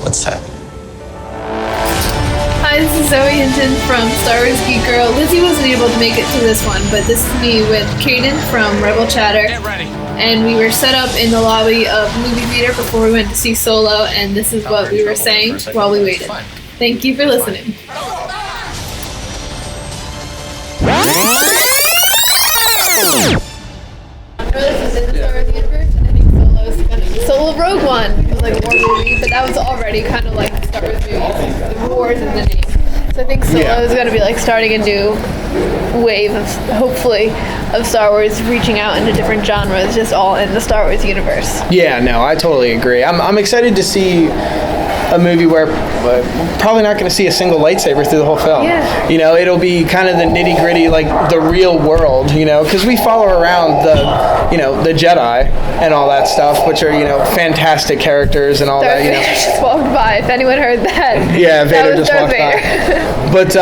Let's tap. Hi, this is Zoe Hinton from Star Wars Geek Girl. Lizzie wasn't able to make it to this one, but this is me with Kaden from Rebel Chatter. Get ready. And we were set up in the lobby of the movie theater before we went to see Solo, and this is what we were saying while we waited. Thank you for listening. This is in the Star Wars universe, and I think Solo's kind of Solo Rogue One was like a war movie, but that was already kind of like the Star Wars movies. The wars in the name. So I think Solo is going to be like starting a new wave of, hopefully, of Star Wars reaching out into different genres, just all in the Star Wars universe. Yeah, no, I totally agree. I'm excited to see a movie where probably not going to see a single lightsaber through the whole film. Yeah. You know, it'll be kind of the nitty gritty, like the real world, you know, because we follow around the Jedi and all that stuff, which are, fantastic characters and all Darth that, Vader just walked by, if anyone heard that. Yeah, Vader that was just Darth walked Vader. by. But,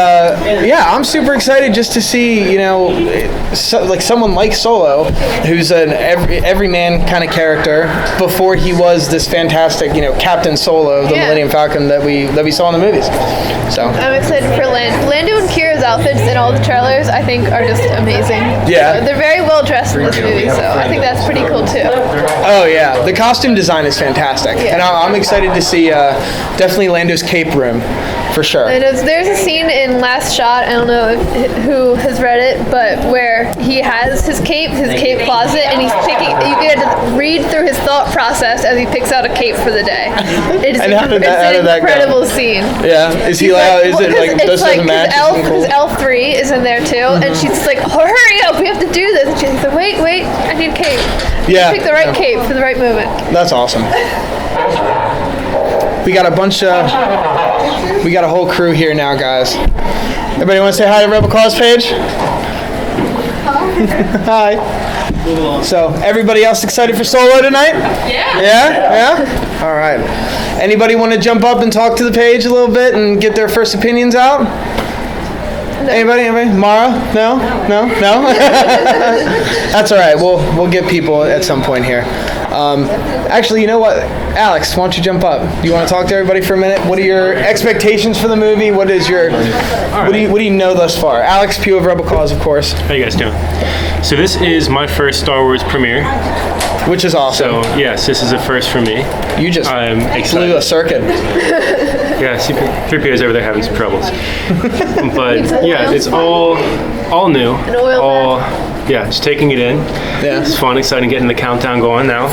I'm super excited just to see, like someone like Solo, who's an everyman kind of character before he was this fantastic, Captain Solo of the Millennium Falcon that we saw in the movies. So I'm excited for Lando and Kira's outfits in all the trailers, I think, are just amazing. Yeah. They're very well dressed in this movie, so I think that's pretty cool too. Oh yeah, the costume design is fantastic, and I'm excited to see definitely Lando's cape room, for sure. And there's a scene in Last Shot, I don't know who has read it, but where he has his cape closet, and he's picking. You get to read through his thought process as he picks out a cape for the day. It's an incredible scene. Yeah, is he like? Is it like it's like match? His L3 is in there too, and she's just like, hurry up, we have to do this. And she's like, wait, I need a cape. Yeah, pick the right cape for the right moment. That's awesome. We got we got a whole crew here now, guys. Everybody want to say hi to Rebel Cause page? Hi. So, everybody else excited for Solo tonight? Yeah. Yeah? All right. Anybody want to jump up and talk to the page a little bit and get their first opinions out? No. Anybody? Mara? No? That's all right. We'll get people at some point here. Actually, you know what? Alex, why don't you jump up? Do you want to talk to everybody for a minute? What are your expectations for the movie? What is your what do you know thus far? Alex Pugh of Rebel Cause, of course. How you guys doing? So this is my first Star Wars premiere. Which is awesome. So yes, this is a first for me. You just I'm excited. Flew a circuit. Yeah, 3PO's over there having some troubles. But yeah, it's all new. Just taking it in. Yeah. It's fun, exciting, getting the countdown going now.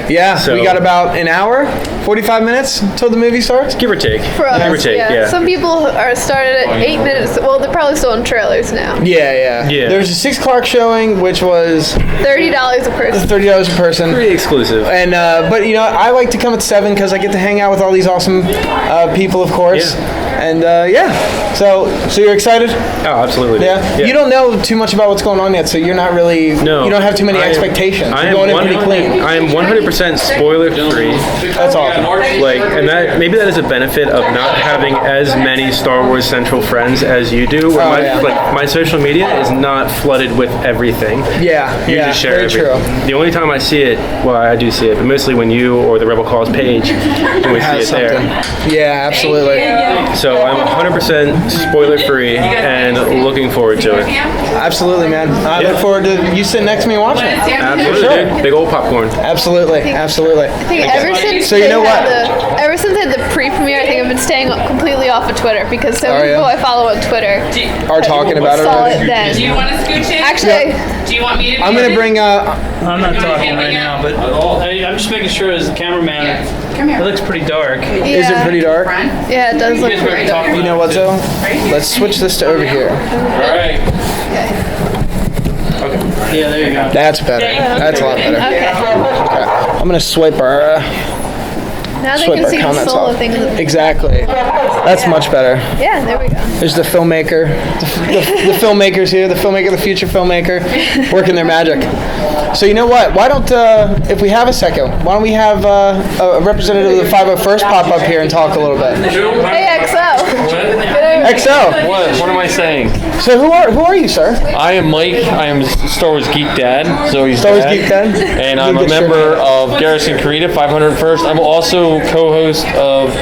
Yeah, so we got about an hour, 45 minutes until the movie starts? Give or take. For us, give or take, yeah. Some people are started at 8 minutes. Well, they're probably still in trailers now. Yeah. There was a 6 o'clock showing, which was $30 a person. $30 a person. Pretty exclusive. And but I like to come at 7 because I get to hang out with all these awesome people, of course. Yeah. And so you're excited? Oh, absolutely. Yeah. You don't know too much about what's going on yet, so you're not really. No. You don't have too many expectations. You're going in pretty clean. I am 100% spoiler free. That's awesome. And that is a benefit of not having as many Star Wars Central friends as you do. Where my social media is not flooded with everything. Yeah. You just share everything. True. The only time I see it, well, I do see it, but mostly when you or the Rebel Cause page, when we see it there. Yeah, absolutely. So I'm 100% spoiler free and looking forward to it. Absolutely, man. I look forward to you sitting next to me and watching it. Absolutely. Sure. Big old popcorn. Absolutely. I think ever since ever since they had the pre-premiere, I think I've been staying completely off of Twitter because so many people I follow on Twitter are talking about it. Then. Do you want to scooch in? Actually, do you want me to? I'm gonna bring. I'm not talking right now, but I'm just making sure as the cameraman. It looks pretty dark. Is it pretty dark? Yeah, it does look pretty dark. You know what though? Let's switch this to over here. All right. Okay. Yeah, there you go. That's better. That's a lot better. Okay. I'm gonna swipe our. Now they can see the Solo thing. Exactly. That's much better. Yeah, there we go. There's the filmmaker. The filmmakers here. The filmmaker, the future filmmaker, working their magic. So you know what? Why don't, if we have a second, why don't we have a representative of the 501st pop up here and talk a little bit? Hey, XO. XO. What am I saying? So who are you, sir? I am Mike. I am Star Wars Geek Dad. Zoe's Star Wars dad. Geek Dad? And I'm a member of Garrison Karita 501st. I'm also co-host of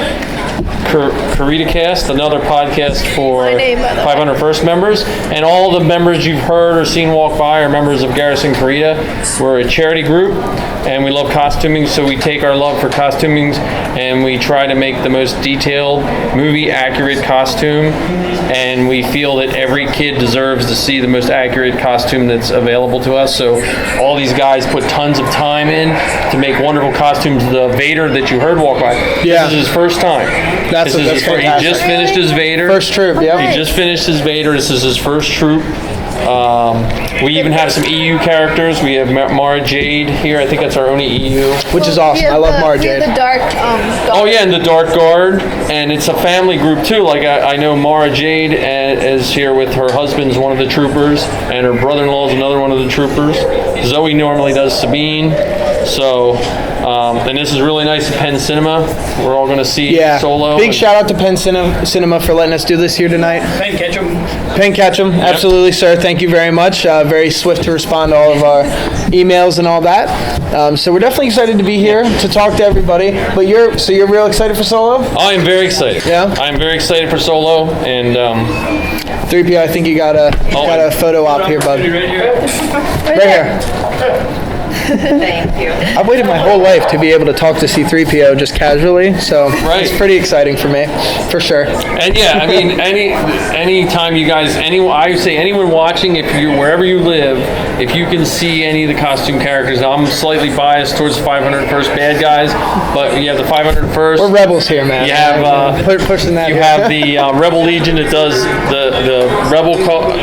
Karita Cast, another podcast for 501st members. And all the members you've heard or seen walk by are members of Garrison Karita. We're a charity group, and we love costuming, so we take our love for costuming and we try to make the most detailed, movie-accurate costume, and we feel that every kid deserves to see the most accurate costume that's available to us. So all these guys put tons of time in to make wonderful costumes. The Vader that you heard walk by, Yeah. this is his first time. That's He fantastic. just finished his Vader. First troop, yeah. He just finished his Vader. This is his first troop. We even have some EU characters. We have Mara Jade here. I think that's our only EU. Which is awesome. I love Mara Jade. The dark. Oh yeah, and the Dark Guard, and it's a family group too. Like I know Mara Jade is here with her husband's one of the troopers, and her brother-in-law is another one of the troopers. Zoe normally does Sabine. So, and this is really nice at Penn Cinema. We're all going to see Solo. Big shout out to Penn Cinema for letting us do this here tonight. Penn Ketchum. Penn Ketchum, absolutely, sir. Thank you very much. Very swift to respond to all of our emails and all that. So we're definitely excited to be here to talk to everybody. But you're real excited for Solo? I am very excited. Yeah? I'm very excited for Solo, and 3PO, I think you got a photo op here, bud. Right here. Thank you. I've waited my whole life to be able to talk to C-3PO just casually, so it's pretty exciting for me, for sure. And yeah, I mean, any time you guys, I would say anyone watching, if you wherever you live, if you can see any of the costume characters, I'm slightly biased towards 501st bad guys, but you have the 501st. We're rebels here, man. You have pushing that. You have the Rebel Legion that does the Rebel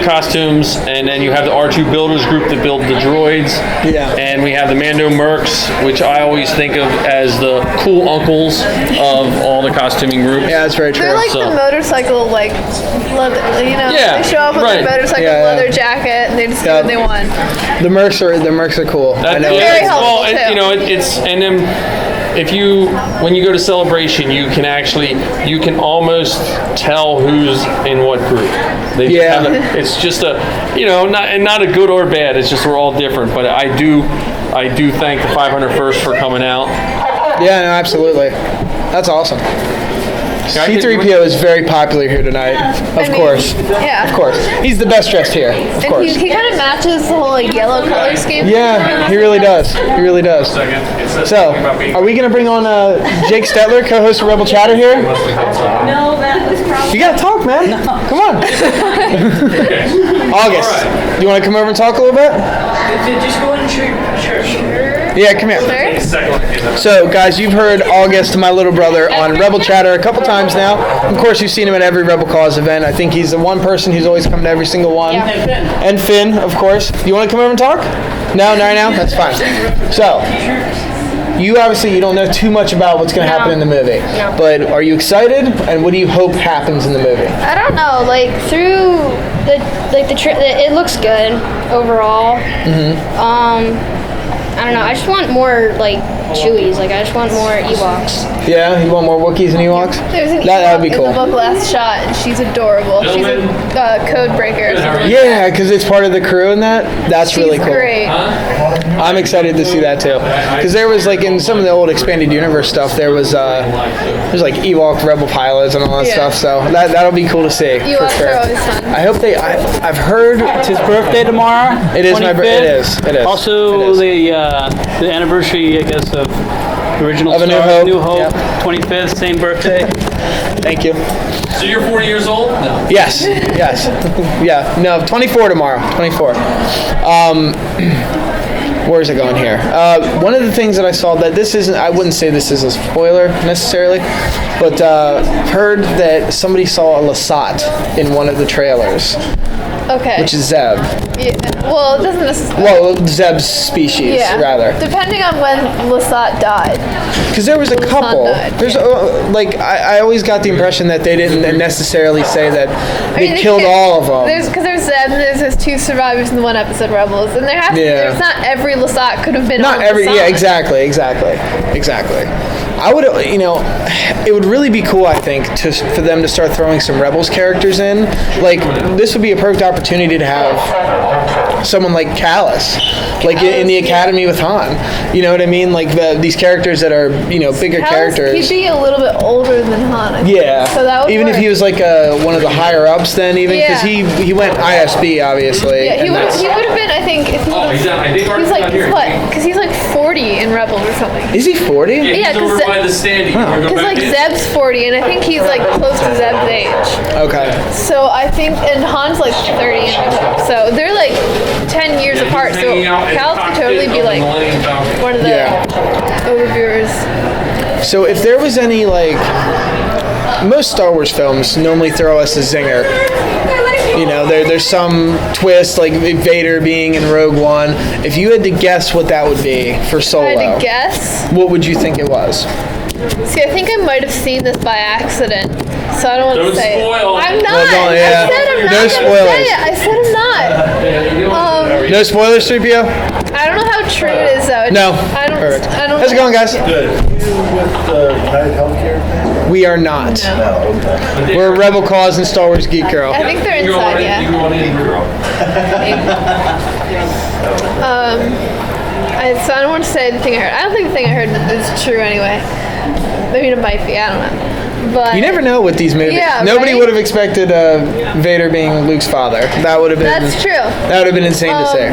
costumes, and then you have the R2 Builders group that build the droids. Yeah. And we have the Mando Mercs, which I always think of as the cool uncles of all the costuming groups. Yeah, that's very true. They're like the motorcycle, like, leather, Yeah, they show up with their motorcycle leather jacket, and they just do what they want. The mercs are cool. I know. Very helpful, too. You know, it's and then when you go to Celebration, you can almost tell who's in what group. It's just not a good or bad. It's just we're all different. But I do thank the 501st for coming out. Yeah, no, absolutely. That's awesome. C-3PO is very popular here tonight, of course. Yeah. Of course. He's the best dressed here, of course. He kind of matches the whole yellow color scheme. Yeah, he really does. He really does. So, are we going to bring on Jake Stetler, co-host of Rebel Chatter here? No, that was probably... You got to talk, man. Come on. August, do you want to come over and talk a little bit? Just go ahead and sure. Yeah, come here. So, guys, you've heard August, my little brother, on Rebel Chatter a couple times now. Of course, you've seen him at every Rebel Cause event. I think he's the one person who's always come to every single one. Yeah. And Finn, of course. You want to come over and talk? No, not right now? That's fine. So, you obviously don't know too much about what's going to happen in the movie. No. But are you excited? And what do you hope happens in the movie? I don't know. Like through it looks good overall. I don't know. I just want more like Chewies. Like I just want more Ewoks. Yeah, you want more Wookiees and Ewoks? There's an That would be Ewok cool. in the book Last Shot, and she's adorable. She's a code breaker. Yeah, because it's part of the crew and that. That's really cool. Great. I'm excited to see that too. Because there was like in some of the old expanded universe stuff, there's like Ewok rebel pilots and all that stuff. So that'll be cool to see. Ewoks for sure. are always fun. I hope I've heard It's his birthday tomorrow. it is my birthday. It is. Also, It is. the anniversary, I guess, of the original Of A New Star Hope. New Hope, Yep. 25th, same birthday. Thank you. So you're 40 years old? No. Yes. Yeah. No, 24 tomorrow. 24. Where's it going here? One of the things that I saw that I wouldn't say this is a spoiler necessarily, but heard that somebody saw a Lasat in one of the trailers, Okay. which is Zeb. Yeah. Well, it doesn't necessarily. Well, Zeb's species, rather. Depending on when Lasat died. Because there was a couple. died, There's I always got the impression that they didn't necessarily say that they mean, killed all of them. Because there's Zeb, and there's 2 survivors in the one episode Rebels, and there have to be, Yeah. there's not every every Lasat could have been Not on every, Lasat. yeah, exactly. I would, it would really be cool, I think, for them to start throwing some Rebels characters in. Like, this would be a perfect opportunity to have someone like Callus, like in the Academy with Han. You know what I mean? Like these characters that are, bigger characters. He'd be a little bit older than Han. I think. Yeah. So that would even work. if he was like one of the higher ups, then because he went ISB obviously. Yeah, he would have been. I think if he was like what? Because he's like 40 in Rebels or something. Is he 40? Yeah, He's over by the standing. Because like Zeb's 40, and I think he's like close to Zeb's age. Okay. So I think, and Han's like 30, so they're like 10 years apart. So Cal could totally be like one of the overviewers. So if there was any most Star Wars films normally throw us a zinger. There's some twist, like Vader being in Rogue One. If you had to guess what that would be for Solo, I had to guess. What would you think it was? See, I think I might have seen this by accident, so I don't want to say spoil. it. I'm not. Yeah. I said I'm not No gonna spoilers. say it. I said I'm not. No spoilers, 3PO? I don't know how true it is though. No. I don't. Perfect. I don't. How's it going, guys? Good. With United Healthcare? We are not. No, okay. We're a Rebel Cause and Star Wars Geek Girl. I think they're inside. Yeah. So I don't want to say the thing I heard. I don't think the thing I heard is true anyway. Maybe it might be. I don't know. But You never know with these movies. Yeah, Nobody right? would have expected Vader being Luke's father. That would have been. That's true. That would have been insane to say.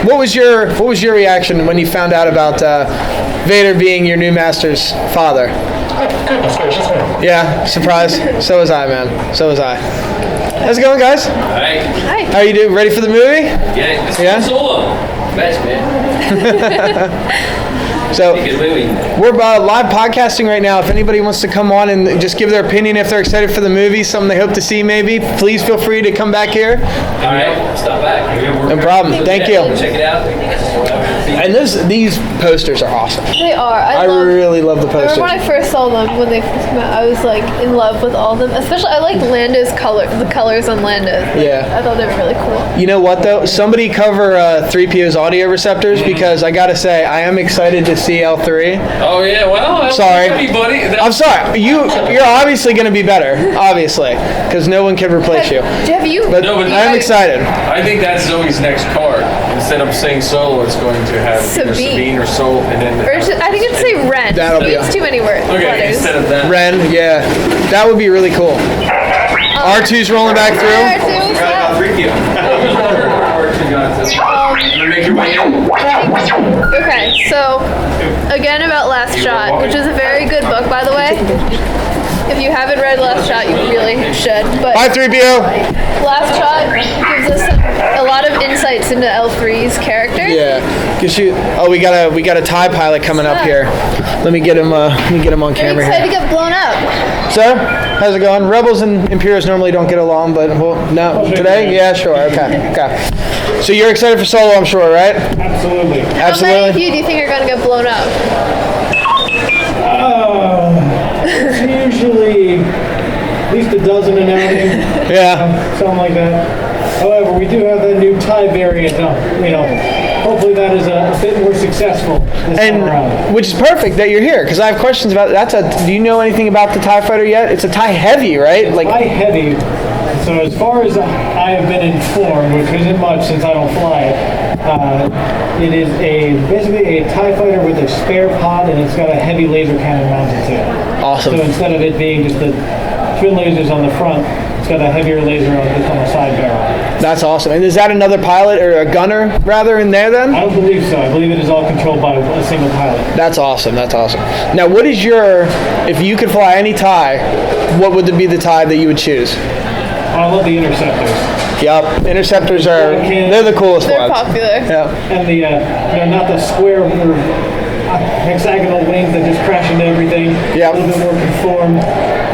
What was your reaction when you found out about Vader being your new master's father? Yeah, surprise. So was I, man. So was I. How's it going, guys? Hi. How you doing? Ready for the movie? Yeah, it's Yeah? Solo. Best, man. So Good movie. we're live podcasting right now. If anybody wants to come on and just give their opinion if they're excited for the movie, something they hope to see maybe, please feel free to come back here. All right, stop back. No problem. Thank you. Check it out. And these posters are awesome. They are. I really love the I posters. remember when I first saw them when they first came out. I was like in love with all of them. Especially I liked Lando's color, the colors on Lando's. Yeah. I thought they were really cool. You know what though? Somebody cover 3PO's audio receptors because I gotta say I am excited to see L3. Oh yeah, well, Sorry. buddy. I'm sorry. You're obviously gonna be better, obviously, because no one can replace you. Have you? But No, but I'm excited. I think that's Zoe's next card. Instead of saying Solo, it's going to have either Sabine. Sabine or Sol, and then. Or I think it'd say Ren. That'll be It's too many words. Okay, letters. instead of that. Ren, yeah, that would be really cool. R2's rolling back through. R2, what's up? Okay, so again about Last Shot, which is a very good book, by the way. If you haven't read Last Shot, you really should. But Bye, 3PO. Last Shot gives us a lot of insights into L3's character. Yeah, cause we got a TIE pilot coming up here. Let me get him on I'm camera excited to here. get blown up. Sir, how's it going? Rebels and Imperials normally don't get along, but no, today, yeah, sure, okay. So you're excited for Solo, I'm sure, right? Absolutely. How many of you do you think are going to get blown up? It's usually at least a dozen an outing. Yeah. Something like that. However, we do have that new TIE variant. Hopefully that is a bit more successful this time around. And which is perfect that you're here because I have questions about do you know anything about the TIE fighter yet? It's a TIE heavy, right? TIE heavy. So as far as I have been informed, which isn't much since I don't fly it is basically a TIE fighter with a spare pod, and it's got a heavy laser cannon mounted to it. Awesome. So instead of it being just the twin lasers on the front, it's got a heavier laser on the side barrel. That's awesome. And is that another pilot or a gunner rather in there then? I don't believe so. I believe it is all controlled by a single pilot. That's awesome. Now, what is if you could fly any TIE, what would be the TIE that you would choose? I love the interceptors. Yep, interceptors they're the coolest They're ones. popular. Yeah. And the not the square or hexagonal wings that just crash into everything. Yep. A little bit more conformed.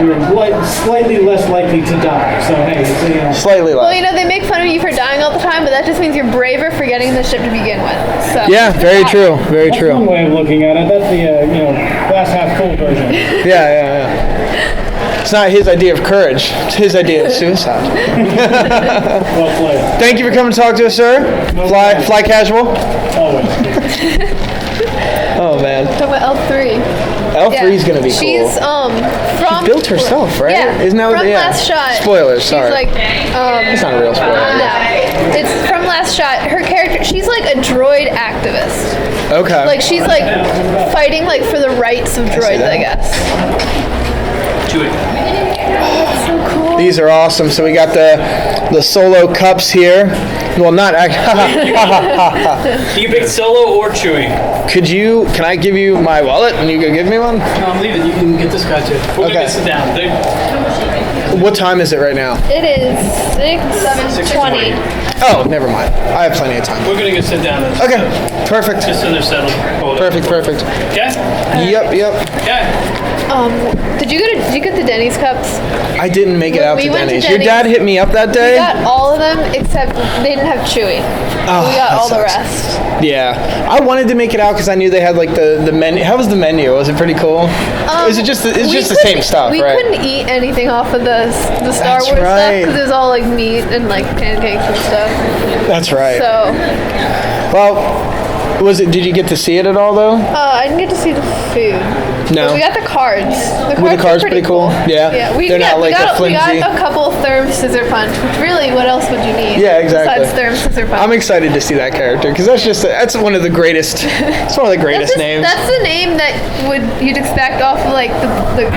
We're slightly less likely to die. So hey, it's Slightly Well, less. they make fun of you for dying all the time, but that just means you're braver for getting the ship to begin with. So Yeah, very true. Very that's one true. way of looking at it. That's the glass half full version. Yeah. It's not his idea of courage. It's his idea of suicide. Well played. Thank you for coming to talk to us, sir. Fly casual. Always. Oh man. Talking about L3. L3 is gonna be cool. She's from. She built herself, right? Yeah. Isn't that what? From Yeah. Last Shot. Spoilers. Sorry. She's like It's not a real spoiler. No, it's from Last Shot. Her character, she's like a droid activist. Okay. Like she's like fighting like for the rights of droids, that. I guess. Chewie. That's so cool. These are awesome. So we got the Solo cups here. Well, not actually. You can pick Solo or Chewie. Can I give you my wallet and you go give me one? No, I'm leaving. You can get this guy too. We're Okay. gonna sit down. What time is it right now? It is 6:20. Oh, never mind. I have plenty of time. We're gonna go sit down. Okay. Perfect. Just so they're settled. Perfect. Okay. Yep. Okay. Did you get the Denny's cups? I didn't make it out We to went to Denny's. Your Denny's. dad hit me up that We day. got all of them except they didn't have Chewy. Oh, We got that all the sucks. rest. Yeah, I wanted to make it out because I knew they had like the menu. How was the menu? Was it pretty cool? Is it just it's We just the same couldn't- stuff, We right? couldn't eat anything off of the Star That's Wars stuff right. because it was all like meat and like pancakes and stuff. That's right. So Well, did you get to see it at all though? I didn't get to see the food. No. But we got the cards. Were the are cards pretty cool? Yeah? Yeah, They're not like a we got flimsy- a couple of Therm Scissor Punch, which really, what else would you need? Yeah, exactly. Besides Therm Scissor Punch. I'm excited to see that character because that's one of the greatest. It's one of the greatest names. That's the name that you'd expect off of like the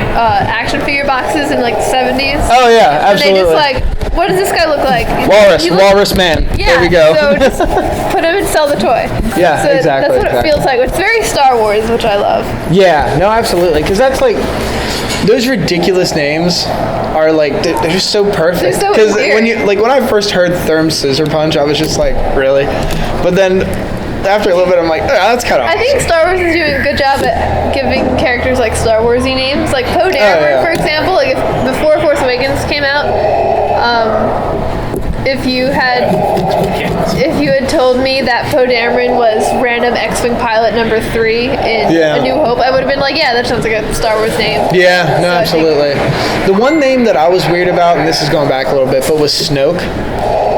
action figure boxes in like the 70s. Oh yeah, And they absolutely. just like, what does this guy look like? Walrus man. Yeah, There we go. So just put him and sell the toy. Yeah, so exactly, That's what exactly. it feels like. It's very Star Wars, which I love. Yeah, no, absolutely. Because that's like, those ridiculous names are like, they're just so perfect. They're so Because weird. when I first heard Therm Scissor Punch, I was just like, really? But then after a little bit, I'm like, oh, that's kind of I think Star Wars is doing a good job at giving characters like Star Warsy names. Like Poe Dameron, yeah. for example. Like before Force Awakens came out, if you had told me that Poe Dameron was random X-wing pilot number 3 in Yeah. A New Hope, I would have been like, yeah, that sounds like a Star Wars name. Yeah, no, So I think- absolutely. The one name that I was weird about, and this is going back a little bit, but was Snoke.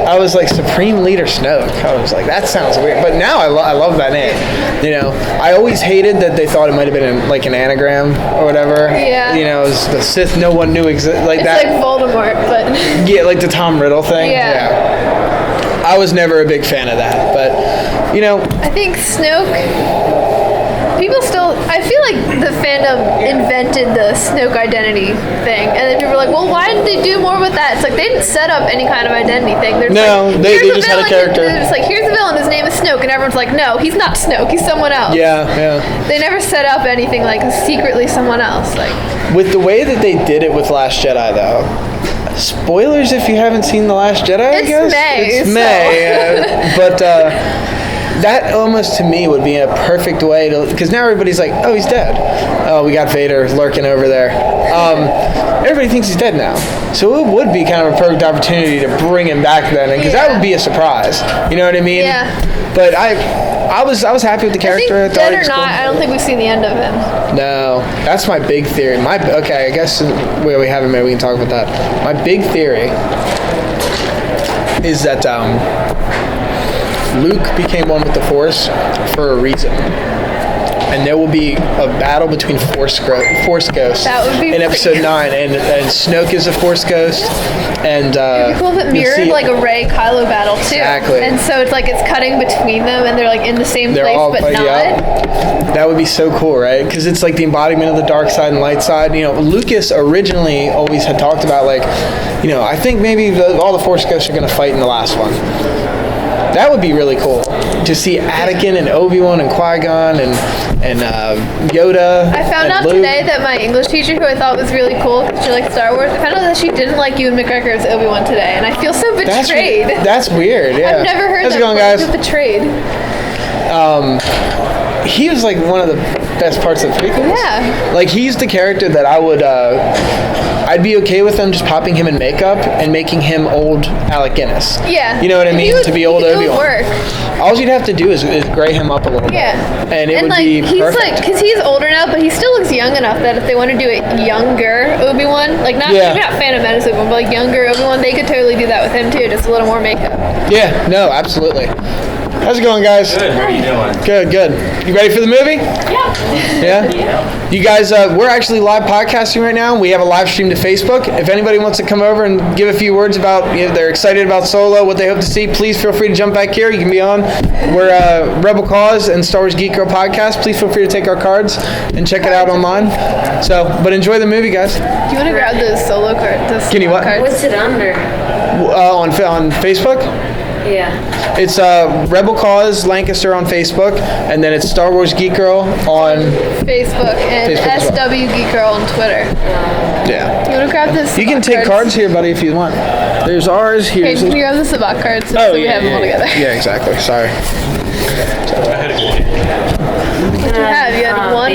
I was like, Supreme Leader Snoke. I was like, that sounds weird. But now I love that name. You know, I always hated that they thought it might have been like an anagram or whatever. Yeah. You know, it was the Sith no one knew like It's that. like Voldemort, but Yeah, like the Tom Riddle thing. Yeah. I was never a big fan of that, but you know, I think Snoke. I feel like the fandom invented the Snoke identity thing, and then people were like, "Well, why didn't they do more with that?" It's like they didn't set up any kind of identity thing. They're just No, like, they "Here's just had a villain," character. It's like, "Here's the villain. His name is Snoke," and everyone's like, "No, he's not Snoke. He's someone else." yeah. They never set up anything like secretly someone else. Like, With the way that they did it with Last Jedi, though. Spoilers if you haven't seen The Last Jedi, I It's guess. May, It's so- May. But that almost to me would be a perfect way to, because now everybody's like, oh, he's dead. Oh, we got Vader lurking over there. Everybody thinks he's dead now. So it would be kind of a perfect opportunity to bring him back then, because that would be a surprise. You know what I mean? Yeah. But I was happy with the I think character. thought dead he or was not, cool. I don't think we've seen the end of him. No, that's my big theory. Okay, I guess we haven't maybe we can talk about that. My big theory is that Luke became one with the Force for a reason. And there will be a battle between Force Ghosts That would be in pretty Episode cool. 9, and Snoke is a Force Ghost, and It'd be cool if it you'll mirrored see- like a Rey Kylo battle too. Exactly. And so it's like it's cutting between them, and they're like in the same They're place, all but played not. out. That would be so cool, right? Because it's like the embodiment of the dark side and light side. You know, Lucas originally always had talked about like, you know, I think maybe all the Force Ghosts are going to fight in the last one. That would be really cool to see Anakin and Obi-Wan and Qui-Gon and Yoda. I found and out Luke. today that my English teacher, who I thought was really cool because she liked Star Wars, I found out that she didn't like Ewan McGregor as Obi-Wan today, and I feel so betrayed. That's weird. Yeah. I've never heard How's that it going, before. I guys? feel betrayed. He was like one of the best parts of the prequels. Yeah. Like he's the character that I would, I'd be okay with them just popping him in makeup and making him old Alec Guinness. Yeah. You know what I mean? To be old It would Obi-Wan. work. All you'd have to do is gray him up a little bit. Yeah. And it would like, be he's perfect. like, because he's older now, but he still looks young enough that if they want to do a younger Obi-Wan, like not Yeah. maybe not Phantom Menace Obi-Wan, but like younger Obi-Wan, they could totally do that with him too, just a little more makeup. Yeah, no, absolutely. How's it going, guys? Good. How are you doing? Good. You ready for the movie? Yeah? You guys, we're actually live podcasting right now. We have a live stream to Facebook. If anybody wants to come over and give a few words about, they're excited about Solo, what they hope to see, please feel free to jump back here. You can be on. We're Rebel Cause and Star Wars Geek Girl podcast. Please feel free to take our cards and check it out online. So, but enjoy the movie, guys. Do you want to grab those Solo cards? Can you what? What's it under? On Facebook? Yeah. It's Rebel Cause Lancaster on Facebook, and then it's Star Wars Geek Girl on Facebook and Facebook as well. SW Geek Girl on Twitter. Yeah. You want to grab this? You can take cards here, buddy, if you want. There's ours. Okay, Here's can you grab the Sabak cards so we have them all together? Yeah, exactly. Sorry. What do you have? You had one?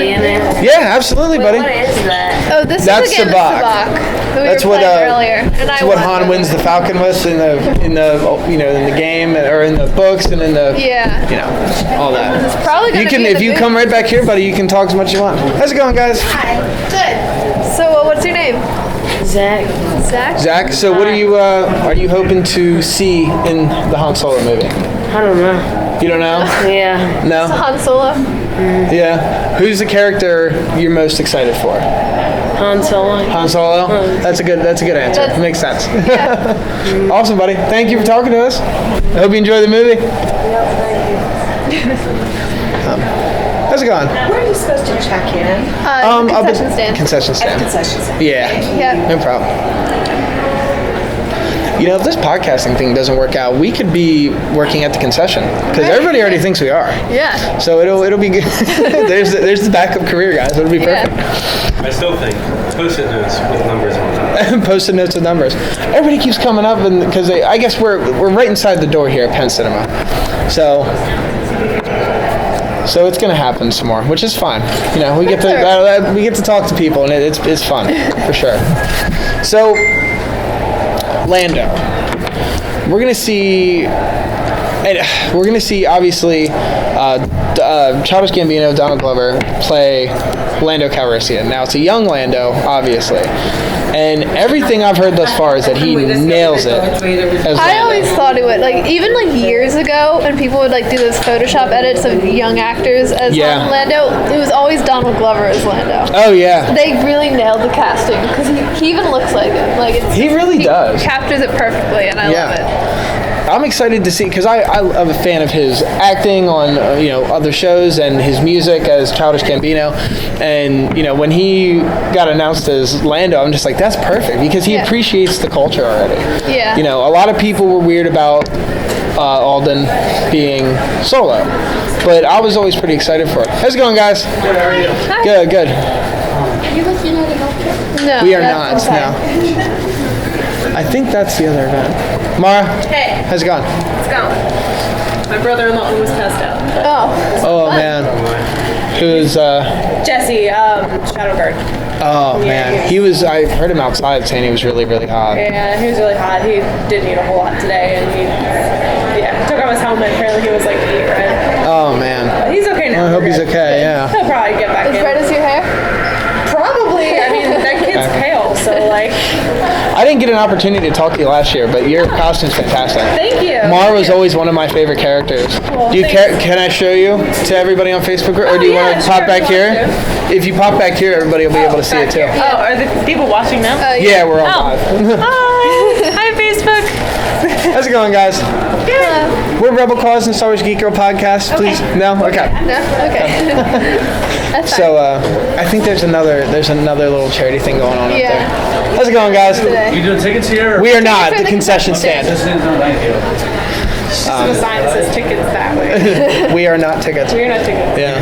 Yeah, absolutely, buddy. What is that? Oh, this That's is again Sabak. the Sabak that we That's were what playing earlier. And that's I what won. Han wins the Falcon with in the game or in the books and in the Yeah. all that. It's probably gonna You can be in if the you movie. come right back here, buddy. You can talk as much as you want. How's it going, guys? Good. So, what's your name? Zach. Zach? Zach. So what are you hoping to see in the Han Solo movie? I don't know. You don't know? Yeah. No. Han Solo. Yeah. Who's the character you're most excited for? Han Solo. Han Solo? That's a good answer. That's- Makes sense. Awesome, buddy. Thank you for talking to us. I hope you enjoy the movie. How's it going? Where are you supposed to check in? The Up at concession stand. Concession stand. Concession stand. Yeah. Yeah. No problem. If this podcasting thing doesn't work out, we could be working at the concession because everybody already thinks we are. Yeah. So it'll be good. there's the backup career, guys. It'll be perfect. I still think post-it notes with numbers on them. Post-it notes with numbers. Everybody keeps coming up, and because I guess we're right inside the door here at Penn Cinema, so it's gonna happen some more, which is fine. We get to talk to people, and it's fun for sure. So Lando, we're gonna see obviously Childish Gambino, Donald Glover play Lando Calrissian. Now it's a young Lando, obviously, and everything I've heard thus far is that he nails it. As I Lando. always thought he would. Even years ago, when people would do those Photoshop edits of young actors as Lando, it was always Donald Glover as Lando. Oh yeah. They really nailed the casting because he even looks like him. He really does. Captures it perfectly, and I love it. I'm excited to see because I'm a fan of his acting on other shows and his music as Childish Gambino, and when he got announced as Lando, I'm just like, that's perfect because he appreciates the culture already. Yeah. A lot of people were weird about Alden being Solo, but I was always pretty excited for it. How's it going, guys? Good, how are you? Hi. Good. Are you with United Healthcare? No, We are that's not. okay. No. I think that's the other event. Mara, Hey, how's it going? let's go. My brother-in-law was passed out. Oh. Oh man, who's Jesse, Shadowbird. Oh man, he was. I heard him outside saying he was really, really hot. Yeah, he was really hot. He didn't eat a whole lot today, and he took off his helmet. Apparently, he was 8 red. Oh man. But he's okay now. I hope he's okay. Yeah. He'll probably get back As in. red as your hair? Probably. I mean, that kid's pale, so I didn't get an opportunity to talk to you last year, but your costume's fantastic. Thank you. Mara was always one of my favorite characters. Well, Do you care? thanks. Can I show you to everybody on Facebook, or do you yeah, want to sure, pop back if here? you want If you pop back here, everybody will be able to see it too. Oh, are the people watching now? Yeah, we're all live. Hi. Hi, Facebook. How's it going, guys? Hello. We're Rebel Cause and Star Wars Geek Girl podcast. Please, no, okay. No? Okay. That's fine. So I think there's another little charity thing going on up Yeah. there. How's it going, guys? Today. You doing tickets here? We are not for the the concession stand. No, thank you. Just a sign that says tickets that way. We are not tickets. We're not tickets. Yeah.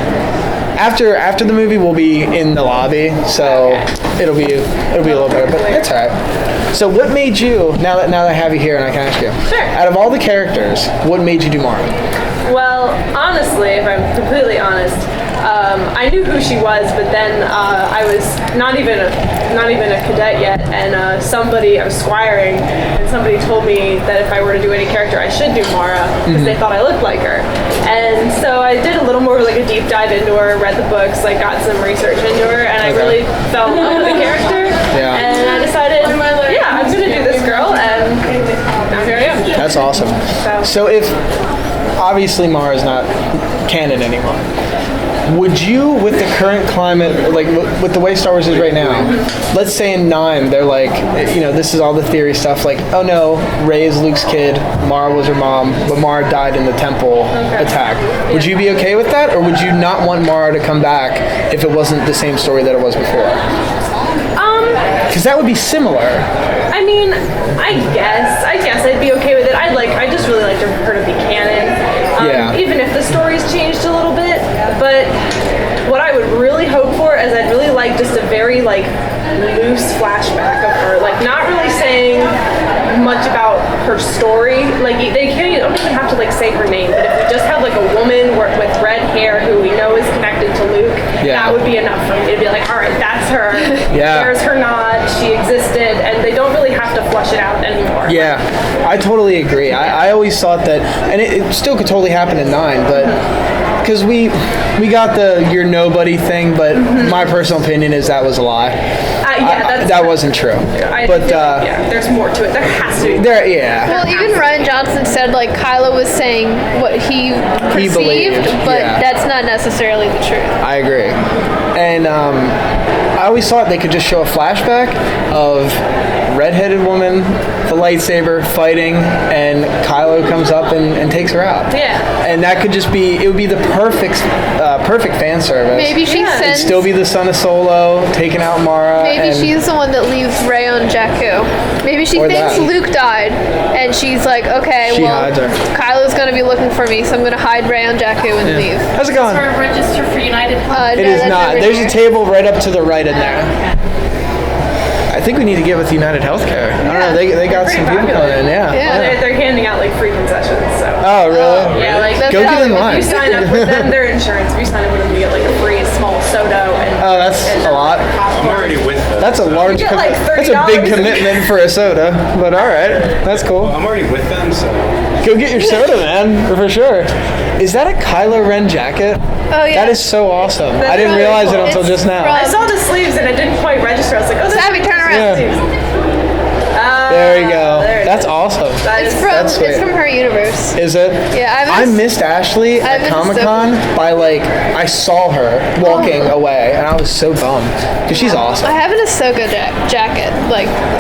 After the movie, we'll be in the lobby, so it'll be a little better, but it's alright. So, what made you now that I have you here and I can ask you? Sure. Out of all the characters, what made you do Mara? Well, honestly, if I'm completely honest, I knew who she was, but then I was not even a cadet yet, and I was squiring, and somebody told me that if I were to do any character, I should do Mara because they thought I looked like her. And so I did a little more a deep dive into her, read the books, got some research into her, and I really fell in love with the character. Yeah. And I decided, I'm gonna do this girl, and now here I am. That's awesome. So if obviously Mara's not canon anymore. Would you, with the current climate, like with the way Star Wars is right now, let's say in 9, they're like, this is all the theory stuff, like, oh no, Rey is Luke's kid, Mara was her mom, but Mara died in the temple attack. Would you be okay with that, or would you not want Mara to come back if it wasn't the same story that it was before? Because that would be similar. I mean, I guess I'd be okay with it. I just really like her to be canon. Even if the story's changed a little bit. But what I would really hope for is I'd really like just a very loose flashback of her, not really saying much about her story. They don't even have to say her name, but if we just have a woman with red hair who we know is connected to Luke, that would be enough for me to be all right, that's her. There's her nod. She existed, and they don't really have to flush it out anymore. Yeah, I totally agree. I always thought that, and it still could totally happen in 9, but because we got the you're nobody thing, but my personal opinion is that was a lie. That wasn't true. There's more to it. There has to be. Well, even Ryan Johnson said Kylo was saying what he perceived, but that's not necessarily the truth. I agree. And I always thought they could just show a flashback of redheaded woman, the lightsaber, fighting, and Kylo comes up and takes her out. Yeah. And that could just be, it would be the perfect fan service. Maybe she sends... It'd still be the son of Solo, taking out Mara. Maybe she's the one that leaves Rey on Jakku. Maybe she thinks Luke died, and she's like, okay, hides her. Kylo's going to be looking for me, so I'm going to hide Rey on Jakku and leave. How's it going? Is there a register for United? It is not. There's a table right up to the right in there. I think we need to get with United Healthcare. I don't know. They got some people coming in. They're handing out free concessions. So. Oh really? Go get in line. If you sign up with them, their insurance. If you sign up with them, you get a free small soda and. That's a lot. I'm already with them. That's a large. That's a big commitment for a soda, but all right, that's cool. I'm already with them, so. Go get your soda, man, for sure. Is that a Kylo Ren jacket? Oh yeah. That is so awesome. I didn't realize it until just now. I saw the sleeves and it didn't quite register. I was like, oh, Savvy, turn around. There you go. That's awesome. It's from her universe. Is it? Yeah, I missed Ashley at Comic-Con by I saw her walking away and I was so bummed because she's awesome. I have an Ahsoka jacket,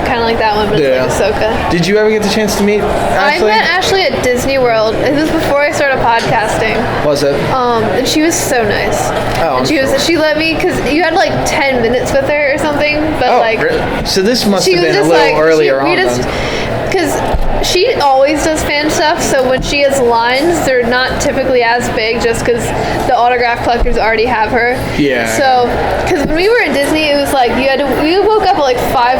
kind of like that one, but it's Ahsoka. Did you ever get the chance to meet Ashley? I met Ashley at Disney World. It was before I started podcasting. Was it? And she was so nice. Oh, she let me, because you had 10 minutes with her or something, but really? So this must have been a little earlier on. Because she always does fan stuff, so when she has lines, they're not typically as big just because the autograph collectors already have her. Yeah. So, because when we were at Disney, it was we woke up at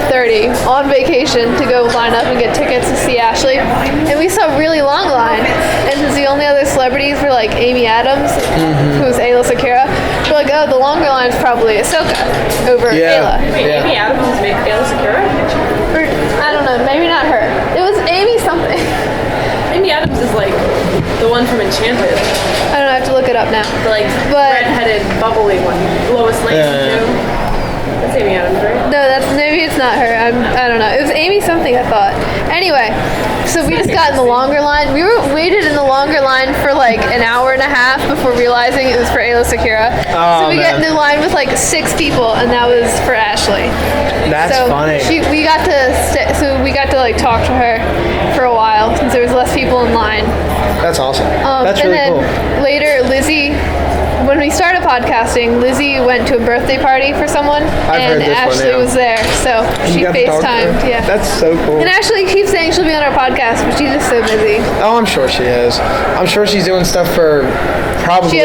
5:30 on vacation to go line up and get tickets to see Ashley, and we saw a really long line, and since the only other celebrities were Amy Adams, who's Ayla Secura, we're oh, the longer line's probably Ahsoka over Ayla. Amy Adams is Ayla Secura? I don't know, maybe not her. It was Amy something. Amy Adams is the one from Enchanted. I don't know, I have to look it up now. The red-headed, bubbly one. Lois Lane too. That's Amy Adams, right? No, maybe it's not her. I don't know. It was Amy something, I thought. Anyway, so we just got in the longer line. We waited in the longer line for an hour and a half before realizing it was for Ayla Secura. So we got in the line with 6 people, and that was for Ashley. That's funny. We got to talk to her for a while since there was less people in line. That's awesome. That's really cool. Later, Lizzie. When we started podcasting, Lizzie went to a birthday party for someone, and Ashley was there, so she FaceTimed. Yeah, that's so cool. And Ashley keeps saying she'll be on our podcast, but she's just so busy. Oh, I'm sure she is. I'm sure she's doing stuff for probably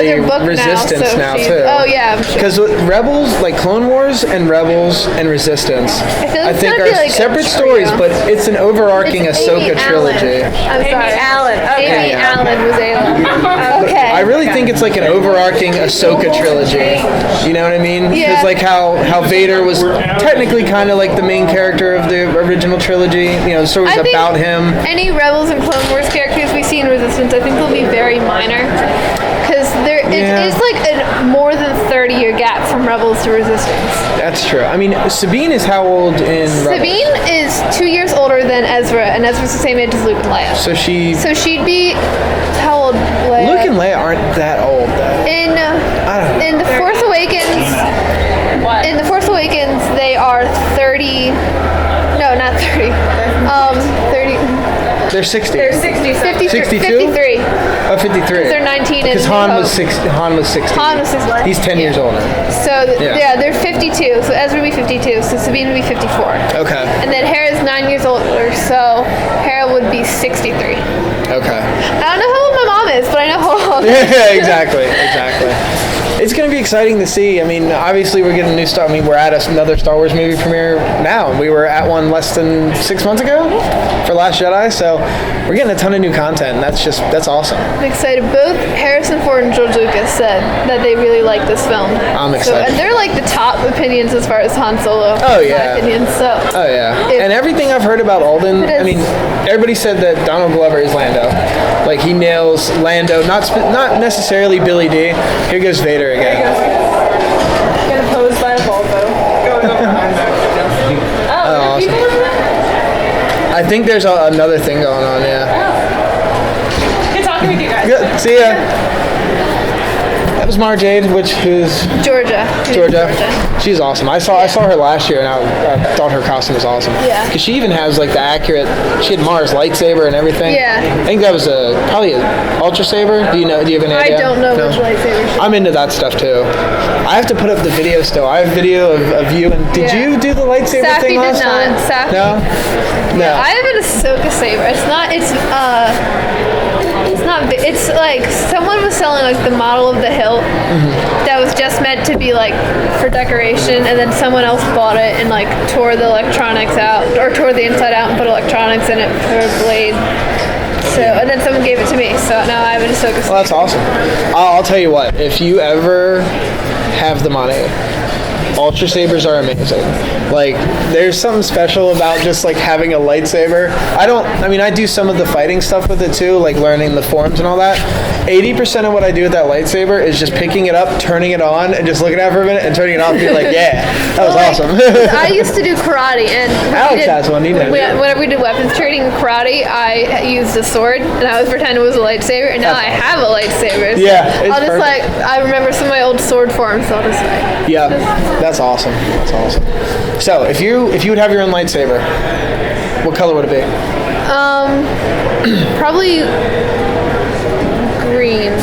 Resistance now too. Oh yeah, I'm sure. Because Rebels, Clone Wars and Rebels and Resistance, I think are separate stories, but it's an overarching Ahsoka trilogy. I'm sorry, Allen. Amy Allen was Ayla. Okay. I really think it's an overarching Ahsoka trilogy. You know what I mean? Yeah. Because how Vader was technically kind of the main character of the original trilogy. The story was about him. Any Rebels and Clone Wars characters we see in Resistance, I think they'll be very minor. Because it's a more than 30-year gap from Rebels to Resistance. That's true. I mean, Sabine is how old in Rebels? Sabine is 2 years older than then Ezra, and Ezra's the same age as Luke and Leia. So she'd be how old? Leia? Luke and Leia aren't that old though. In I don't know. The Force Awakens. What? In the Force Awakens, they are 30. No, not 30. 30. They're 60. They're 60. 62? 53. Oh, 53. They're 19 Because in Han New was Hope. 60. Han was 60. Han was 60. He's 10 years older. So Yeah. they're 52. So Ezra would be 52. So Sabine would be 54. Okay. And then Hera's 9 years older. So Hera would be 63. Okay. I don't know how old my mom is, but I know how old. Yeah, exactly. It's going to be exciting to see. I mean, obviously we're getting a new Star. I mean, we're at another Star Wars movie premiere now. We were at one less than 6 months ago for Last Jedi. So we're getting a ton of new content. And that's awesome. I'm excited. Both Harrison Ford and George Lucas said that they really like this film. I'm excited. And they're like the top opinions as far as Han Solo. Oh, in yeah. my opinion. So. Oh yeah. If- And everything I've heard about Alden, It is. I mean, everybody said that Donald Glover is Lando. Like he nails Lando, not necessarily Billy D. Here goes Vader again. Gonna pose by a Volvo. Oh, People awesome. in there? I think there's another thing going on. Yeah. Good talking with you guys. Good. See ya. That was Mara Jade, who's Georgia. Georgia. She's awesome. I saw her last year, and I thought her costume was awesome. Yeah. Because she even has like the accurate. She had Mara's lightsaber and everything. Yeah. I think that was probably an ultra saber. Do you have any idea? I don't know which lightsaber she I'm into that stuff too. I have to put up the video still. I have video of you. And did Yeah. you do the lightsaber Safi thing last did not. time? Safi. No. I have an Ahsoka saber. It's not. It's like someone was selling like the model of the hilt that was just meant to be like for decoration, and then someone else bought it and like tore the electronics out or tore the inside out and put electronics in it for a blade. So and then someone gave it to me. So now I have an Ahsoka saber. Well, that's awesome. I'll tell you what. If you ever have the money, Ultra sabers are amazing. Like, there's something special about just like having a lightsaber. I do some of the fighting stuff with it too, like learning the forms and all that. 80% of what I do with that lightsaber is just picking it up, turning it on, and just looking at it for a minute and turning it off and being like, yeah, that was awesome. I used to do karate, and Alex has one. Whenever we did weapons training in karate, I used a sword, and I was pretending it was a lightsaber, and now I have a lightsaber. So Yeah, it's I'll just perfect. I remember some of my old sword forms, so I'll just like. Yeah, that's awesome. That's awesome. So, if you would have your own lightsaber, what color would it be? Probably green.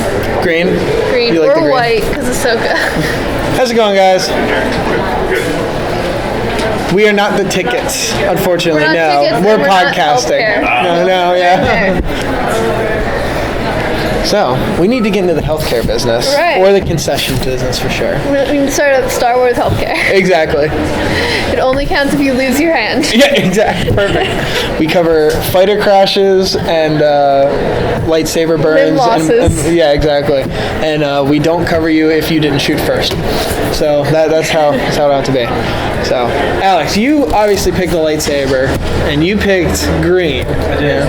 Green? Green You like or the green? white, because Ahsoka. How's it going, guys? We are not the tickets, unfortunately. We're not No, tickets, we're and we're not podcasting. healthcare. No, yeah. So, we need to get into the healthcare business. Right. Or the concession business for sure. We can start up Star Wars healthcare. Exactly. It only counts if you lose your hand. Yeah, exactly. Perfect. We cover fighter crashes and lightsaber burns. losses. And yeah, exactly. And we don't cover you if you didn't shoot first. So that's how it ought to be. So, Alex, you obviously picked the lightsaber, and you picked green. I did.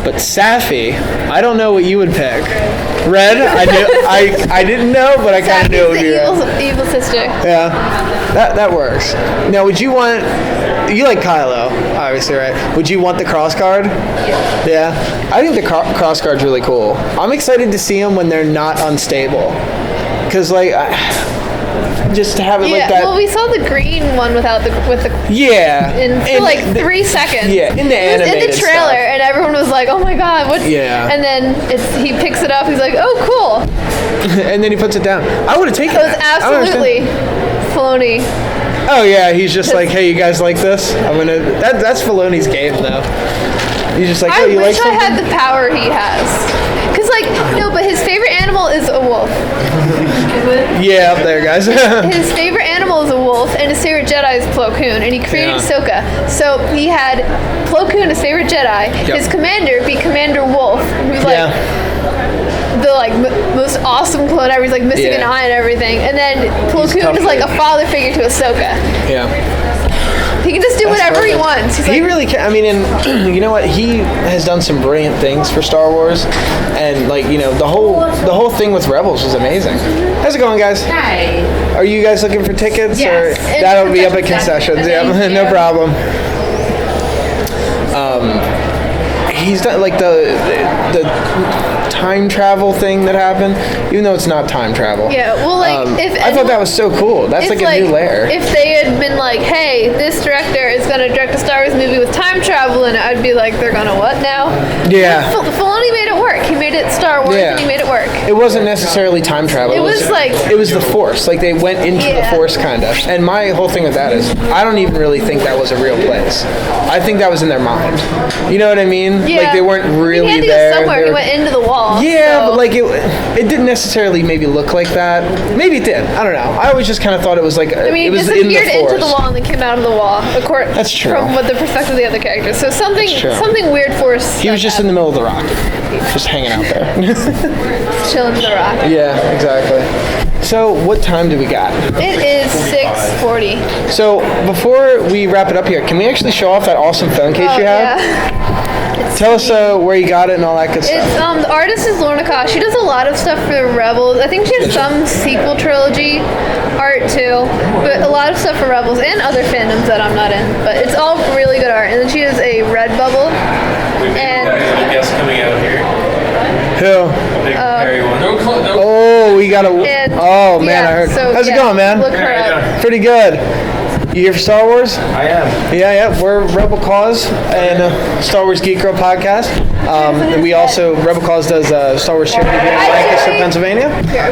But Safi, I don't know what you would pick. Red, I didn't know, but I kind of knew it would be red. the evil sister. Yeah, that works. Now, would you want? You like Kylo, obviously, right? Would you want the cross guard? Yeah. I think the cross guard's really cool. I'm excited to see them when they're not unstable, because like. Just to have it like that. Well, we saw the green one with the Yeah. for like 3 seconds. Yeah, in the It was in animated the trailer, stuff. and everyone was like, "Oh my god, what?" Yeah. And then he picks it up. He's like, "Oh, cool." And then he puts it down. I would have taken It was that. I don't understand. absolutely Filoni. Oh yeah, he's just like, hey, you guys like this? I'm gonna. That's Filoni's game though. He's just like, I oh, you like wish I something? had the power he has. Cause like no, but his favorite animal is a wolf. Yeah, up there, guys. His favorite animal is a wolf, and his favorite Jedi is Plo Koon, and he created Ahsoka. So he had Plo Koon, his favorite Jedi. His commander be Commander Wolf, who's like the most awesome clone ever. He's like missing an eye and everything. And then Plo Koon is like a father figure to Ahsoka. Yeah. He can just do whatever he wants. He's He like, really can. I mean, and you know what? He has done some brilliant things for Star Wars, and like the whole thing with Rebels was amazing. How's it going, guys? Hi. Are you guys looking for tickets? Yes. Or that'll be up at concessions. Yeah, no problem. He's done like the time travel thing that happened, even though it's not time travel. Yeah, well, like I thought that was so cool. That's like a new layer. If they had been like, "Hey, this director is gonna direct a Star Wars movie with time travel," and I'd be like, "They're gonna what now?" Yeah. Filoni made it work. He made it Star Wars, and he made it work. It wasn't necessarily time travel. It was like it was the Force. Like they went into the Force kind of. And my whole thing with that is, I don't even really think that was a real place. I think that was in their mind. You know what I mean? Yeah. Like they weren't really he had to there. go somewhere. He went into the wall. Yeah, so. but like it didn't necessarily maybe look like that. Maybe it did. I don't know. I always just kind of thought it was like I mean, it was he in the disappeared Force. into the wall and then came out of the wall. That's true. From what the perspective of the other characters. So something weird Force. He was just in the middle of the rock, just hanging out there. Chilling in the rock. Yeah, exactly. So what time do we got? It is 6:40. So before we wrap it up here, can we actually show off that awesome phone case you have? Yeah. Tell us where you got it and all that good stuff. It's the artist is Lorna Koch. She does a lot of stuff for the Rebels. I think she has some sequel trilogy art too, but a lot of stuff for Rebels and other fandoms that I'm not in. But it's all really good art. And then she has a Redbubble. And I guess coming out here. Who? Big hairy one. Oh, we got a. Oh man, yeah, I heard. so, How's it going, man? Look her up. Pretty good. You here for Star Wars? I am. Yeah. We're Rebel Cause and Star Wars Geek Girl podcast. And we also, Rebel Cause does Star Wars charity here in Lancaster, Pennsylvania.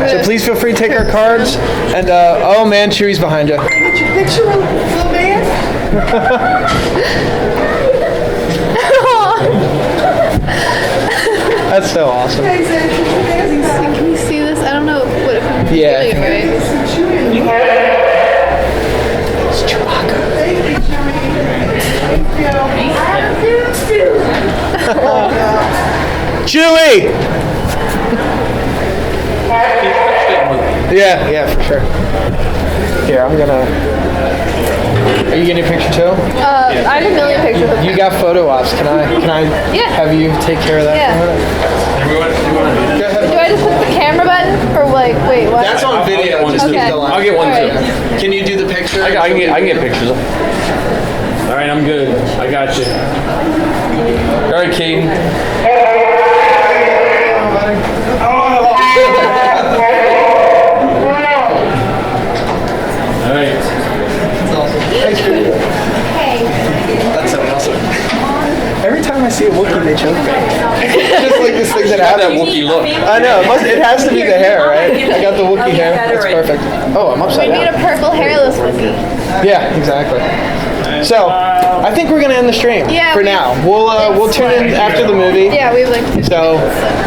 So please feel free to take our cards. And, oh man, Chewie's behind you. Get your picture of the man. That's so awesome. Can you see this? I don't know what it can be. Yeah. Right? It's Chewbacca. Chewie! Yeah, for sure. Here, I'm gonna. Are you getting a picture too? I have a million pictures of You got photo ops. Can I have you take care of that? Yeah. Go ahead. Do I just click the camera button? Or like, wait, what? That's on video. I'll get one just too. Okay. still on. I'll get one All too. Can you do the picture? I can get pictures. All right, I'm good. I got you. All right, Kaden. All right. Thanks for That's so awesome. Every time I see a Wookiee, they choke me. It's just like this thing that Got that happens. Wookiee look. I know. It has to be the hair, right? I got the Wookiee hair. That's perfect. Oh, I'm upside We need a down. purple hairless Wookiee. Yeah, exactly. So, I think we're gonna end the stream for now. We'll tune in after the movie. Yeah, we have like 50 So,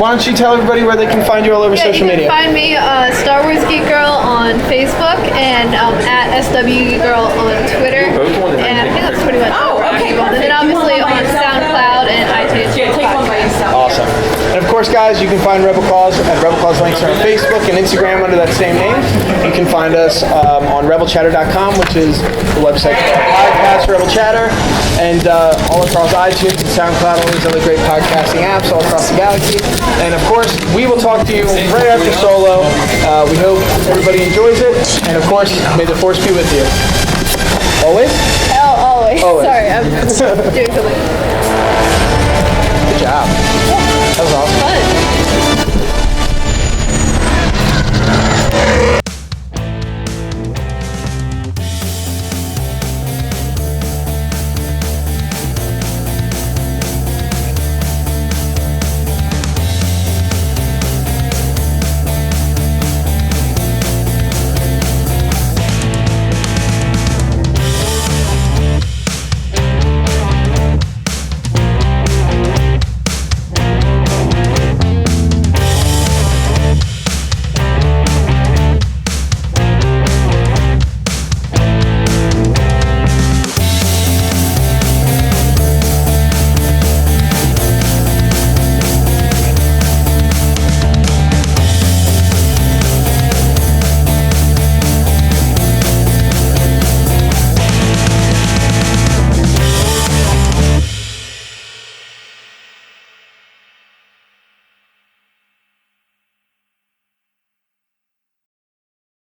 why don't you tell everybody where they can find you all over social you can media? find me Star Wars Geek Girl on Facebook and at SW Geek Girl on Twitter. And I think that's pretty much Oh, okay, And then perfect. obviously on SoundCloud and iTunes. Yeah, take one by yourself. Awesome. And of course, guys, you can find Rebel Cause at Rebel Cause links are on Facebook and Instagram under that same name. You can find us on rebelchatter.com, which is the website for our podcast, Rebel Chatter, and all across iTunes and SoundCloud, all these other great podcasting apps all across the galaxy. And of course, we will talk to you right after Solo. We hope everybody enjoys it. And of course, may the Force be with you. Always? Always. Always. Sorry, I'm doing something. Good job. That was awesome. Fun.